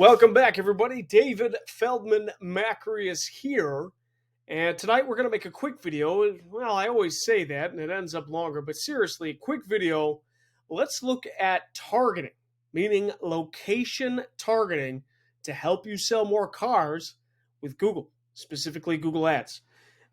Welcome back, everybody. David Feldman-Makrias here. And tonight we're going to make a quick video. Well, I always say that, and it ends up longer. But seriously, quick video. Let's look at targeting, meaning location targeting to help you sell more cars with Google, specifically Google Ads.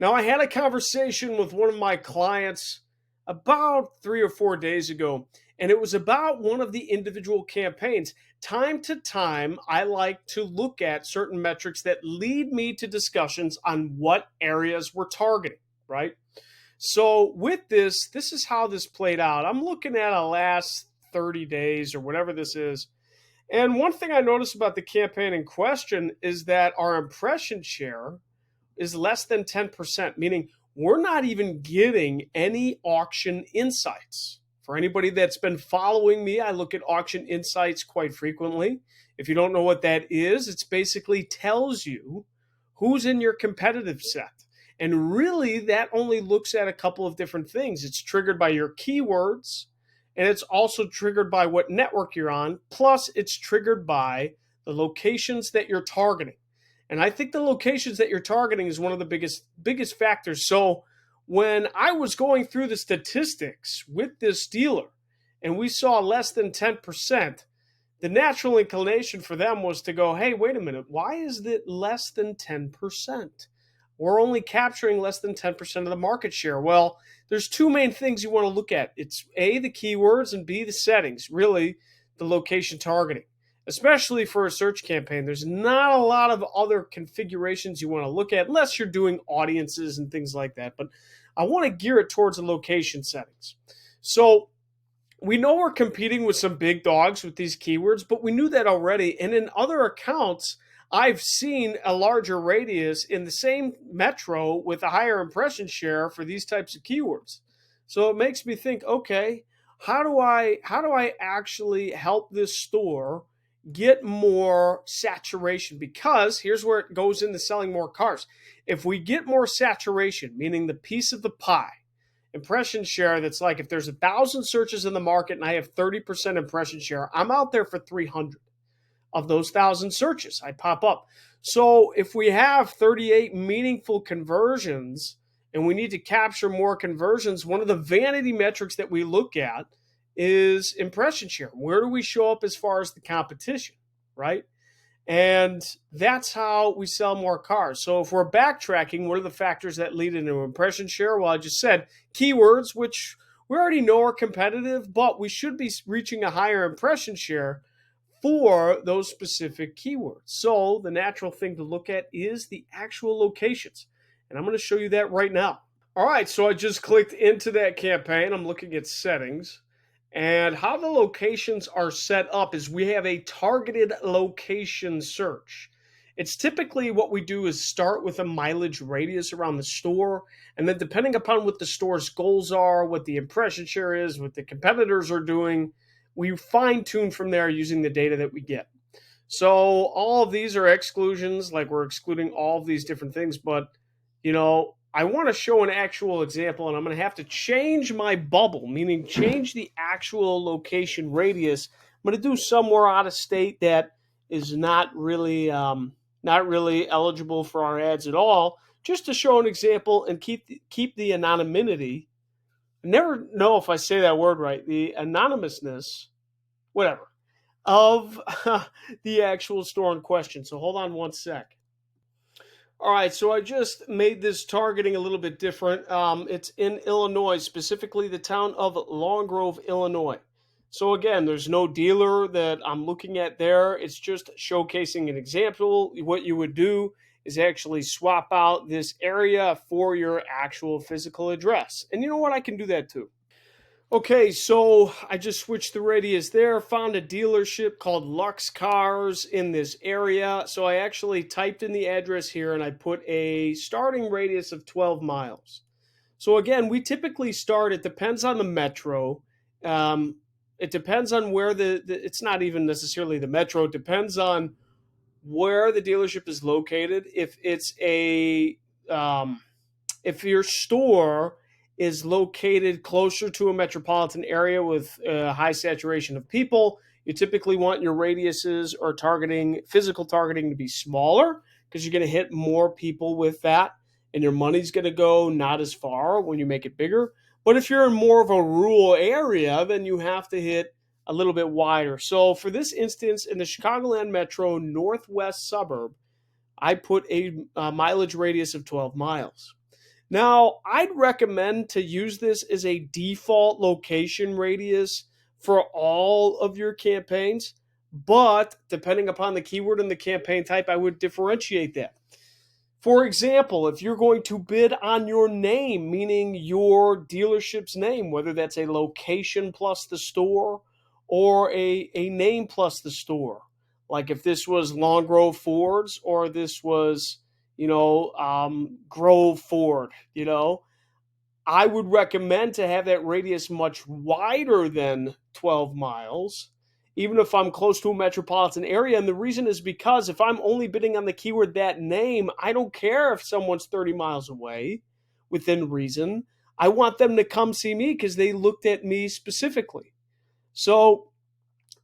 Now, I had a conversation with one of my clients about 3 or 4 days ago, and it was about one of the individual campaigns. Time to time, I like to look at certain metrics that lead me to discussions on what areas we're targeting, right? So with this is how this played out. I'm looking at a last 30 days or whatever this is. And one thing I noticed about the campaign in question is that our impression share is less than 10%, meaning we're not even getting any auction insights. For anybody that's been following me, I look at auction insights quite frequently. If you don't know what that is, it's basically tells you who's in your competitive set. And really, that only looks at a couple of different things. It's triggered by your keywords, and it's also triggered by what network you're on, plus it's triggered by the locations that you're targeting. And I think the locations that you're targeting is one of the biggest factors. So when I was going through the statistics with this dealer and we saw less than 10%, the natural inclination for them was to go, hey, wait a minute, why is it less than 10%? We're only capturing less than 10% of the market share. Well, there's two main things you want to look at. It's A, the keywords, and B, the settings, really the location targeting. Especially for a search campaign, there's not a lot of other configurations you want to look at unless you're doing audiences and things like that. But I want to gear it towards the location settings. So we know we're competing with some big dogs with these keywords, but we knew that already. And in other accounts, I've seen a larger radius in the same metro with a higher impression share for these types of keywords. So it makes me think, okay, how do I actually help this store get more saturation? Because here's where it goes into selling more cars. If we get more saturation, meaning the piece of the pie, impression share, that's like if there's 1,000 searches in the market and I have 30% impression share, I'm out there for 300 of those 1,000 searches. I pop up. So if we have 38 meaningful conversions and we need to capture more conversions, one of the vanity metrics that we look at is impression share. Where do we show up as far as the competition, right? And that's how we sell more cars. So if we're backtracking, what are the factors that lead into impression share? Well, I just said keywords, which we already know are competitive, but we should be reaching a higher impression share for those specific keywords. So the natural thing to look at is the actual locations. And I'm going to show you that right now. All right, so I just clicked into that campaign. I'm looking at settings. And how the locations are set up is we have a targeted location search. It's typically what we do is start with a mileage radius around the store. And then depending upon what the store's goals are, what the impression share is, what the competitors are doing, we fine tune from there using the data that we get. So all of these are exclusions, like we're excluding all of these different things. But, I want to show an actual example, and I'm going to have to change my bubble, meaning change the actual location radius. I'm going to do somewhere out of state that is not really eligible for our ads at all, just to show an example and keep the anonymity. I never know if I say that word right. The anonymousness, whatever, of the actual store in question. So hold on one sec. All right, so I just made this targeting a little bit different. It's in Illinois, specifically the town of Long Grove, Illinois. So again, there's no dealer that I'm looking at there. It's just showcasing an example. What you would do is actually swap out this area for your actual physical address. And you know what? I can do that too. Okay, so I just switched the radius there, found a dealership called Lux Cars in this area. So I actually typed in the address here and I put a starting radius of 12 miles. So again, we typically start, it depends on the metro. It depends on where it's not even necessarily the metro, it depends on where the dealership is located. If it's if your store is located closer to a metropolitan area with a high saturation of people, You typically want your radiuses or physical targeting to be smaller because you're going to hit more people with that, and your money's going to go not as far when you make it bigger. But if you're in more of a rural area, then you have to hit a little bit wider. So for this instance, in the Chicagoland Metro Northwest suburb, I put a mileage radius of 12 miles. Now, I'd recommend to use this as a default location radius for all of your campaigns, but depending upon the keyword and the campaign type, I would differentiate that. For example, if you're going to bid on your name, meaning your dealership's name, whether that's a location plus the store or a name plus the store, like if this was Long Grove Fords or this was, Grove Ford, I would recommend to have that radius much wider than 12 miles, even if I'm close to a metropolitan area. And the reason is because if I'm only bidding on the keyword that name, I don't care if someone's 30 miles away within reason. I want them to come see me because they looked at me specifically. So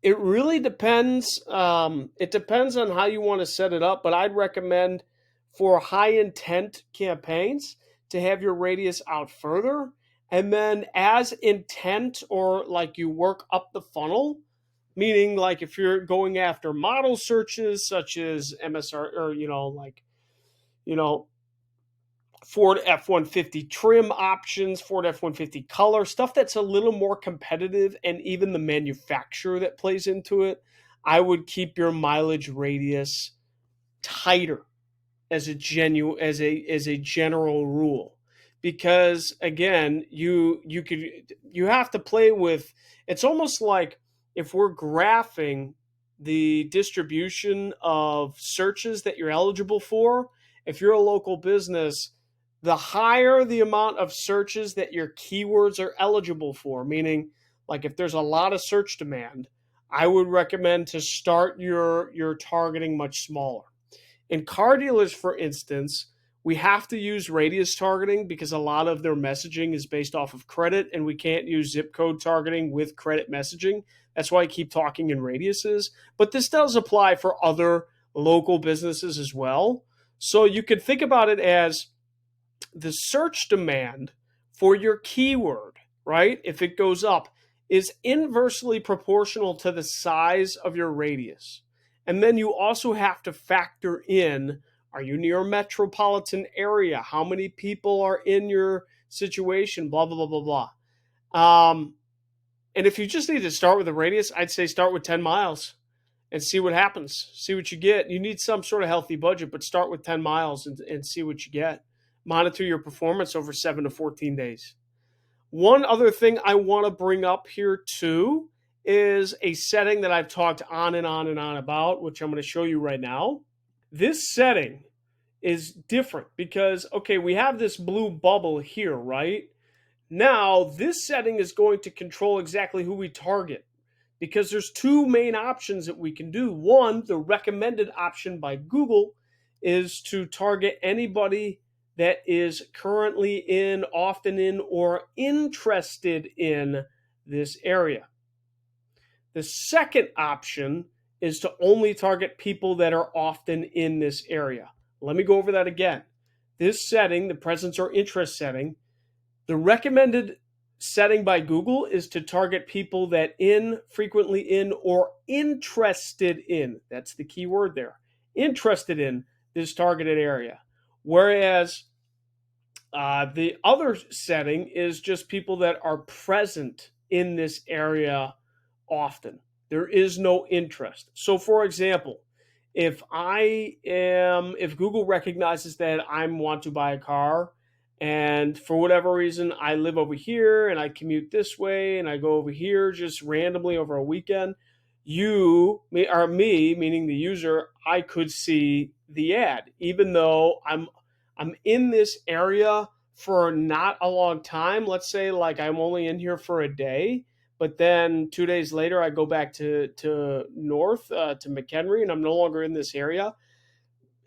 it really depends. It depends on how you want to set it up, but I'd recommend for high intent campaigns to have your radius out further. And then as intent, or like you work up the funnel, meaning like if you're going after model searches such as MSR or, you know, Ford F-150 trim options, Ford F-150 color, stuff that's a little more competitive, and even the manufacturer that plays into it, I would keep your mileage radius tighter as a general rule, because again, you have to play with. It's almost like if we're graphing the distribution of searches that you're eligible for. If you're a local business, the higher the amount of searches that your keywords are eligible for, meaning like if there's a lot of search demand, I would recommend to start your targeting much smaller. In car dealers, for instance, we have to use radius targeting because a lot of their messaging is based off of credit, and we can't use zip code targeting with credit messaging. That's why I keep talking in radiuses. But this does apply for other local businesses as well. So you could think about it as the search demand for your keyword, right? If it goes up, is inversely proportional to the size of your radius. And then you also have to factor in, are you near a metropolitan area? How many people are in your situation? Blah, blah, blah, blah, blah. And if you just need to start with a radius, I'd say start with 10 miles and see what happens. See what you get. You need some sort of healthy budget, but start with 10 miles and see what you get. Monitor your performance over 7 to 14 days. One other thing I want to bring up here too is a setting that I've talked on and on and on about, which I'm going to show you right now. This setting is different because, okay, we have this blue bubble here, right? Now, this setting is going to control exactly who we target because there's two main options that we can do. One, the recommended option by Google is to target anybody that is currently in, often in, or interested in this area. The second option is to only target people that are often in this area. Let me go over that again. This setting, the presence or interest setting, the recommended setting by Google is to target people that frequently in, or interested in. That's the key word there. Interested in this targeted area. Whereas the other setting is just people that are present in this area often. There is no interest. So for example, if Google recognizes that I want to buy a car, and for whatever reason I live over here and I commute this way and I go over here just randomly over a weekend, me, meaning the user, I could see the ad, even though I'm in this area for not a long time. Let's say like I'm only in here for a day, but then 2 days later I go back to north to McHenry, and I'm no longer in this area.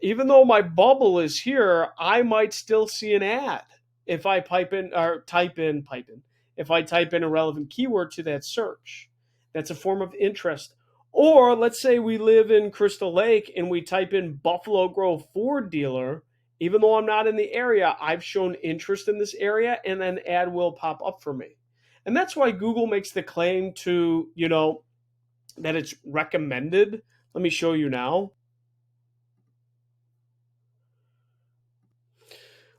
Even though my bubble is here, I might still see an ad if I type in a relevant keyword to that search. That's a form of interest. Or let's say we live in Crystal Lake and we type in Buffalo Grove Ford dealer. Even though I'm not in the area, I've shown interest in this area and an ad will pop up for me. And that's why Google makes the claim to, that it's recommended. Let me show you now.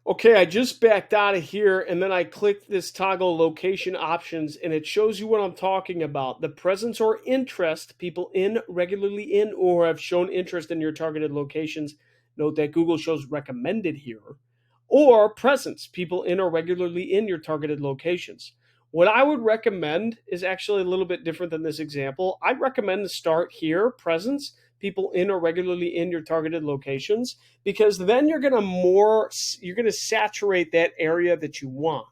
Okay, I just backed out of here and then I clicked this toggle location options and it shows you what I'm talking about. The presence or interest, people regularly in or have shown interest in your targeted locations. Note that Google shows recommended here. Or presence, people in or regularly in your targeted locations. What I would recommend is actually a little bit different than this example. I'd recommend to start here, presence, people in or regularly in your targeted locations, because then you're going to saturate that area that you want.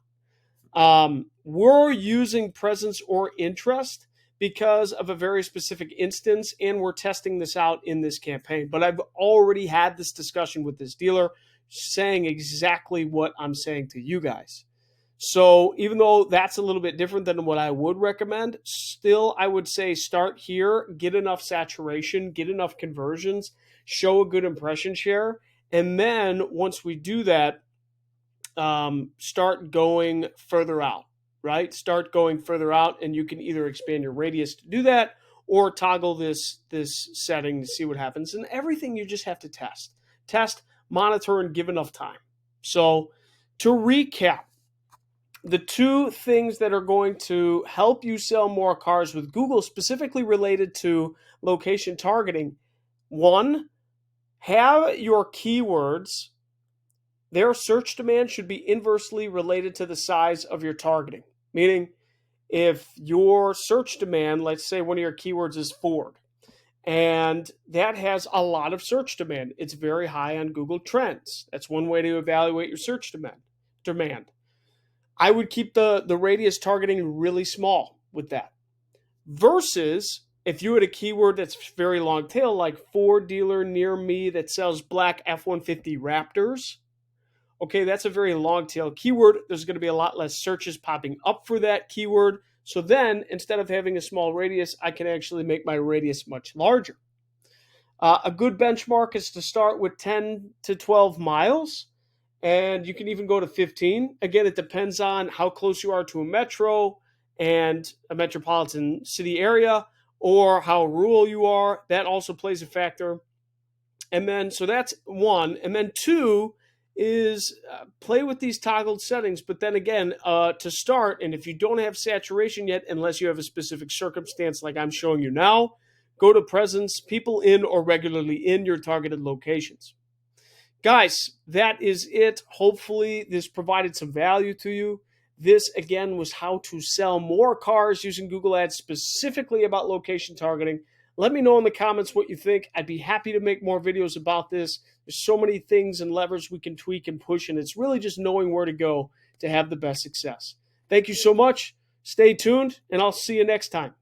We're using presence or interest because of a very specific instance, and we're testing this out in this campaign. But I've already had this discussion with this dealer saying exactly what I'm saying to you guys. So even though that's a little bit different than what I would recommend, still I would say start here, get enough saturation, get enough conversions, show a good impression share, and then once we do that, start going further out, right? Start going further out, and you can either expand your radius to do that or toggle this setting to see what happens. And everything you just have to test, monitor, and give enough time. So to recap, the two things that are going to help you sell more cars with Google, specifically related to location targeting. One, have your keywords, their search demand should be inversely related to the size of your targeting. Meaning, if your search demand, let's say one of your keywords is Ford, and that has a lot of search demand, it's very high on Google Trends. That's one way to evaluate your search demand. I would keep the radius targeting really small with that. Versus if you had a keyword that's very long tail, like Ford dealer near me that sells black F-150 Raptors. Okay, that's a very long tail keyword. There's going to be a lot less searches popping up for that keyword. So then instead of having a small radius, I can actually make my radius much larger. A good benchmark is to start with 10 to 12 miles. And you can even go to 15. Again, it depends on how close you are to a metro and a metropolitan city area, or how rural you are. That also plays a factor. And then, so that's one. And then two is play with these toggled settings. But then again, to start, and if you don't have saturation yet, unless you have a specific circumstance like I'm showing you now, go to presence, people in or regularly in your targeted locations. Guys, that is it. Hopefully this provided some value to you. This, again, was how to sell more cars using Google Ads, specifically about location targeting. Let me know in the comments what you think. I'd be happy to make more videos about this. There's so many things and levers we can tweak and push, and it's really just knowing where to go to have the best success. Thank you so much. Stay tuned, and I'll see you next time.